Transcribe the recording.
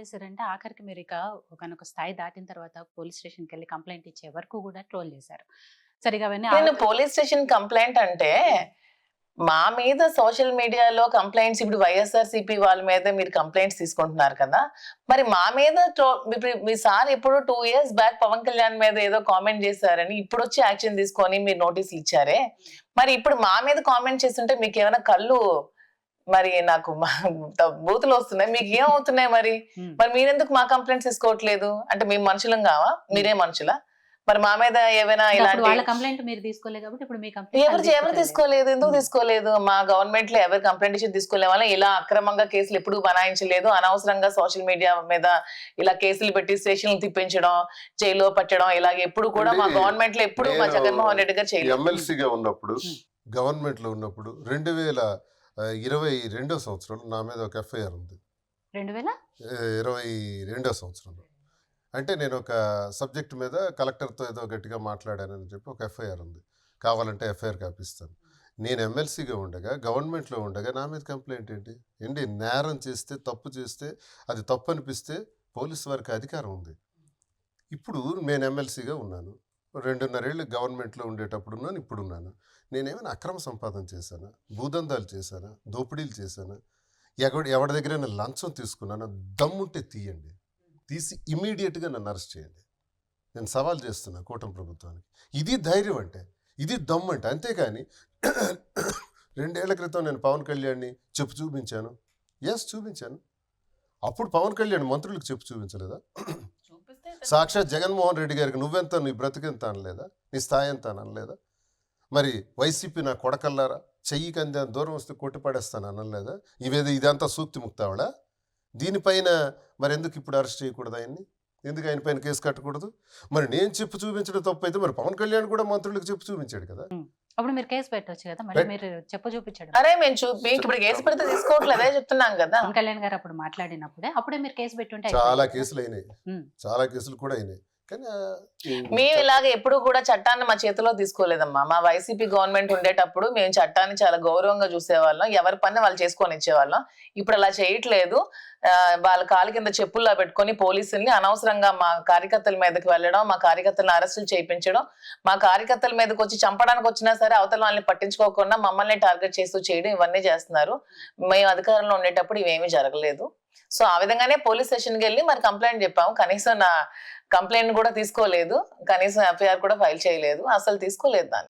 చేశారంటే ఆఖరికి మీరు ఇక ఒకానొక స్థాయి దాటిన తర్వాత పోలీస్ స్టేషన్‌కెళ్ళి కంప్లెయింట్ ఇచ్చే వరకు గూడా ట్రోల్ చేశారు. సరిగ్గా అవన్నీ నేను పోలీస్ స్టేషన్ కంప్లైంట్ అంటే మా మీద సోషల్ మీడియాలో కంప్లైంట్స్ ఇప్పుడు వైఎస్ఆర్సీపీ వాళ్ళ మీద మీరు కంప్లైంట్స్ తీసుకుంటున్నారు కదా, మరి మా మీద మీ సార్ ఎప్పుడు 2 years బ్యాక్ పవన్ కళ్యాణ్ మీద ఏదో కామెంట్ చేశారని ఇప్పుడు వచ్చి యాక్షన్ తీసుకొని మీరు నోటీసులు ఇచ్చారే, మరి ఇప్పుడు మా మీద కామెంట్ చేస్తుంటే మీకు ఏమైనా కళ్ళు మరి నాకు బూతులు వస్తున్నాయి, మీకు ఏమవుతున్నాయి మరి మరి మీరెందుకు మా కంప్లైంట్స్ తీసుకోవట్లేదు? అంటే మేము మనుషులం కావా, మీరే మనుషులా? మరి మా మీద ఏమైనా ఇలాంటి వాళ్ళ కంప్లైంట్ మీరు తీసుకోలేదు కాబట్టి ఇప్పుడు మీ కంప్లైంట్ ఎవరు తీసుకోలేదు? ఎందుకు తీసుకోలేదు? మా గవర్నమెంట్ లో ఎవరు కంప్లైంట్ తీసుకోలే వాళ్ళ ఇలా అక్రమంగా కేసులు ఎప్పుడు బనాయించలేదు. అనవసరంగా సోషల్ మీడియా మీద ఇలా కేసులు పెట్టి స్టేషన్లు తిప్పించడం, జైల్లో పెట్టడం ఇలాగ ఎప్పుడు కూడా మా గవర్నమెంట్ లో ఎప్పుడు మా జగన్మోహన్ రెడ్డి గారు చేయలేదు. ఎమ్మెల్సీగా ఉన్నప్పుడు గవర్నమెంట్ లో ఉన్నప్పుడు 2022 సంవత్సరంలో నా మీద ఒక ఎఫ్ఐఆర్ ఉంది. 2022 సంవత్సరంలో అంటే నేను ఒక సబ్జెక్ట్ మీద కలెక్టర్తో ఏదో గట్టిగా మాట్లాడానని చెప్పి ఒక ఎఫ్ఐఆర్ ఉంది. కావాలంటే ఎఫ్ఐఆర్ కాపిస్తాను. నేను ఎమ్మెల్సీగా ఉండగా గవర్నమెంట్లో ఉండగా నా మీద కంప్లైంట్ ఏంటి? నేరం చేస్తే, తప్పు చేస్తే, అది తప్పు అనిపిస్తే పోలీసు వారికి అధికారం ఉంది. ఇప్పుడు నేను ఎమ్మెల్సీగా ఉన్నాను, 2.5 ఏళ్ళు గవర్నమెంట్లో ఉండేటప్పుడు ఉన్నాను, ఇప్పుడున్నాను. నేనేమైనా అక్రమ సంపాదన చేశానా? భూదందాలు చేశానా? దోపిడీలు చేశానా? ఎవరి దగ్గరైనా లంచం తీసుకున్నానా? దమ్ముంటే తీయండి, తీసి ఇమీడియట్గా నన్ను అరెస్ట్ చేయండి. నేను సవాల్ చేస్తున్నా కూటమి ప్రభుత్వానికి. ఇది ధైర్యం అంటే, ఇది దమ్ము అంటే. అంతేకాని 2 ఏళ్ల క్రితం నేను పవన్ కళ్యాణ్ని చెప్పు చూపించాను. చూపించాను. అప్పుడు పవన్ కళ్యాణ్ మంత్రులకు చెప్పు చూపించలేదా? సాక్షాత్ జగన్మోహన్ రెడ్డి గారికి నువ్వెంత, నీ బ్రతికెంత అనలేదా? నీ స్థాయి ఎంత అనలేదా? మరి వైసీపీ నా కొడకల్లారా, చెయ్యికి అందే దూరం వస్తే కొట్టిపడేస్తాను అనలేదా? ఇదంతా సూక్తి ముక్తావడా? దీనిపైన మరి ఎందుకు ఇప్పుడు అరెస్ట్ చేయకూడదు ఆయన్ని? ఎందుకు ఆయన పైన కేసు కట్టకూడదు? మరి నేను చెప్పు చూపించడం తప్పు అయితే మరి పవన్ కళ్యాణ్ కూడా మంత్రులకు చెప్పు చూపించాడు కదా. అప్పుడు మీరు కేసు పెట్టొచ్చు కదా, మళ్ళీ మీరు చెప్పు చూపించడం. అరే మేము ఇప్పుడు కేసు పెడితే తీసుకోవట్లేదు, అదే చెప్తున్నాం కదా. పవన్ కళ్యాణ్ గారు అప్పుడు అప్పుడే మీరు కేసు పెట్టుంటే చాలా కేసులు అయినాయి, చాలా కేసులు కూడా అయినాయి. మేము ఇలాగ ఎప్పుడు కూడా చట్టాన్ని మా చేతిలో తీసుకోలేదమ్మా. మా వైసీపీ గవర్నమెంట్ ఉండేటప్పుడు మేము చట్టాన్ని చాలా గౌరవంగా చూసేవాళ్ళం, ఎవరి పని వాళ్ళు చేసుకొని ఇచ్చేవాళ్ళం. ఇప్పుడు అలా చేయట్లేదు. వాళ్ళ కాలు కింద చెప్పుల్లా పెట్టుకొని పోలీసుల్ని అనవసరంగా మా కార్యకర్తల మీదకి వెళ్ళడం, మా కార్యకర్తలను అరెస్టులు చేయించడం, మా కార్యకర్తల మీదకి వచ్చి చంపడానికి వచ్చినా సరే అవతల వాళ్ళని పట్టించుకోకుండా మమ్మల్ని టార్గెట్ చేస్తూ చేయడం, ఇవన్నీ చేస్తున్నారు. మేము అధికారంలో ఉండేటప్పుడు ఇవేమీ జరగలేదు. సో ఆ విధంగానే పోలీస్ స్టేషన్కి వెళ్ళి మరి కంప్లైంట్ చెప్పాము. కనీసం నా కంప్లైంట్ కూడా తీసుకోలేదు, కనీసం ఎఫ్ఐఆర్ కూడా ఫైల్ చేయలేదు, అసలు తీసుకోలేదు దాన్ని.